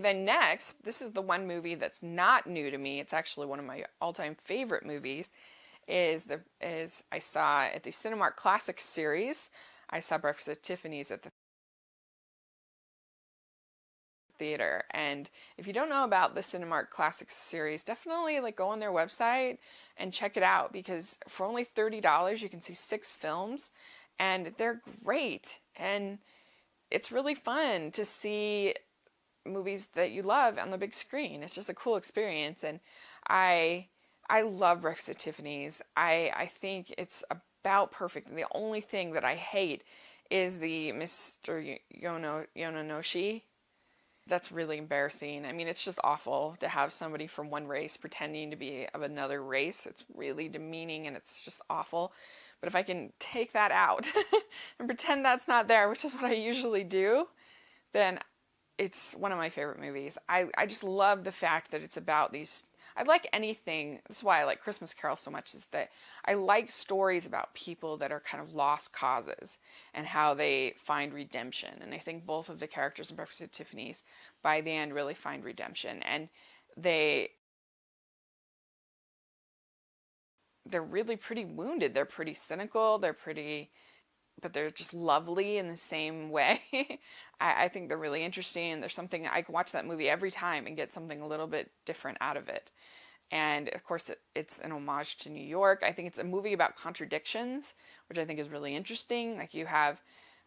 then next, this is the one movie that's not new to me. It's actually one of my all-time favorite movies. Is I saw at the Cinemark Classics series. I saw Breakfast at Tiffany's at the theater. And if you don't know about the Cinemark Classics series, definitely like go on their website and check it out, because for only $30 you can see 6 films and they're great. And it's really fun to see movies that you love on the big screen. It's just a cool experience, and I love Breakfast at Tiffany's. I think it's about perfect. And the only thing that I hate is the Mr. Yononoshi. That's really embarrassing. I mean, it's just awful to have somebody from one race pretending to be of another race. It's really demeaning and it's just awful. But if I can take that out and pretend that's not there, which is what I usually do, then it's one of my favorite movies. I just love the fact that it's about these. I like anything. That's why I like Christmas Carol so much, is that I like stories about people that are kind of lost causes and how they find redemption. And I think both of the characters in Breakfast at Tiffany's by the end really find redemption. And they're really pretty wounded. They're pretty cynical. But they're just lovely in the same way. I think they're really interesting. There's something, I can watch that movie every time and get something a little bit different out of it. And of course, it's an homage to New York. I think it's a movie about contradictions, which I think is really interesting. Like, you have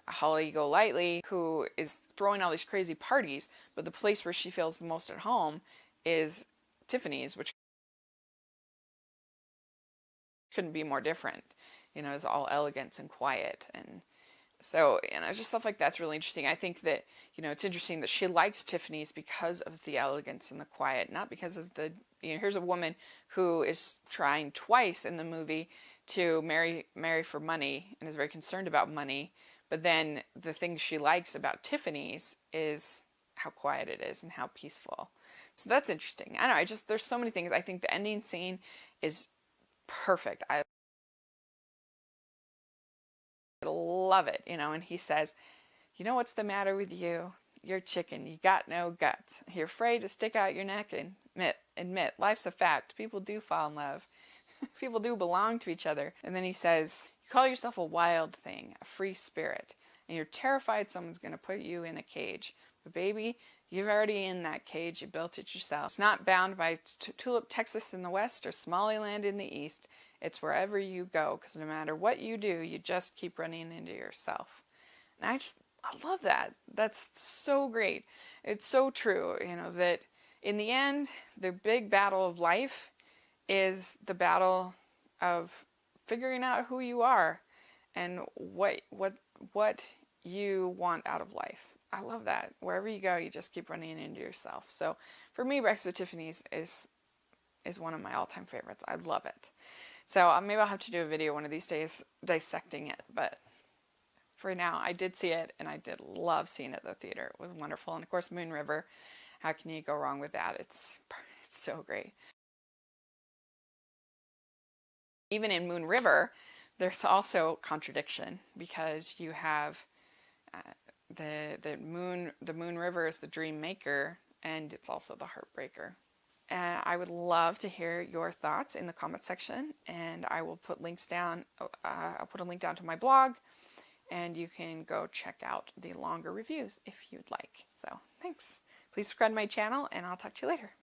Holly Golightly, who is throwing all these crazy parties, but the place where she feels the most at home is Tiffany's, which couldn't be more different. It's all elegance and quiet. And so, just stuff like that's really interesting. I think that, it's interesting that she likes Tiffany's because of the elegance and the quiet, not because of the, here's a woman who is trying twice in the movie to marry for money and is very concerned about money. But then the thing she likes about Tiffany's is how quiet it is and how peaceful. So that's interesting. I don't know, there's so many things. I think the ending scene is perfect. I love it, and he says, what's the matter with you? You're chicken. You got no guts. You're afraid to stick out your neck and admit life's a fact. People do fall in love. People do belong to each other. And then he says, you call yourself a wild thing, a free spirit, and you're terrified someone's going to put you in a cage. But baby, you're already in that cage. You built it yourself. It's not bound by Tulip, Texas in the west or Somaliland in the east. It's wherever you go, because no matter what you do, you just keep running into yourself. And I love that. That's so great. It's so true, that in the end, the big battle of life is the battle of figuring out who you are and what you want out of life. I love that. Wherever you go, you just keep running into yourself. So for me, Breakfast at Tiffany's is one of my all-time favorites. I love it. So maybe I'll have to do a video one of these days dissecting it. But for now, I did see it, and I did love seeing it at the theater. It was wonderful. And of course, Moon River. How can you go wrong with that? It's so great. Even in Moon River, there's also contradiction, because you have the Moon River is the dream maker, and it's also the heartbreaker. And I would love to hear your thoughts in the comment section, and I will put links down. I'll put a link down to my blog, and you can go check out the longer reviews if you'd like. So thanks. Please subscribe to my channel, and I'll talk to you later.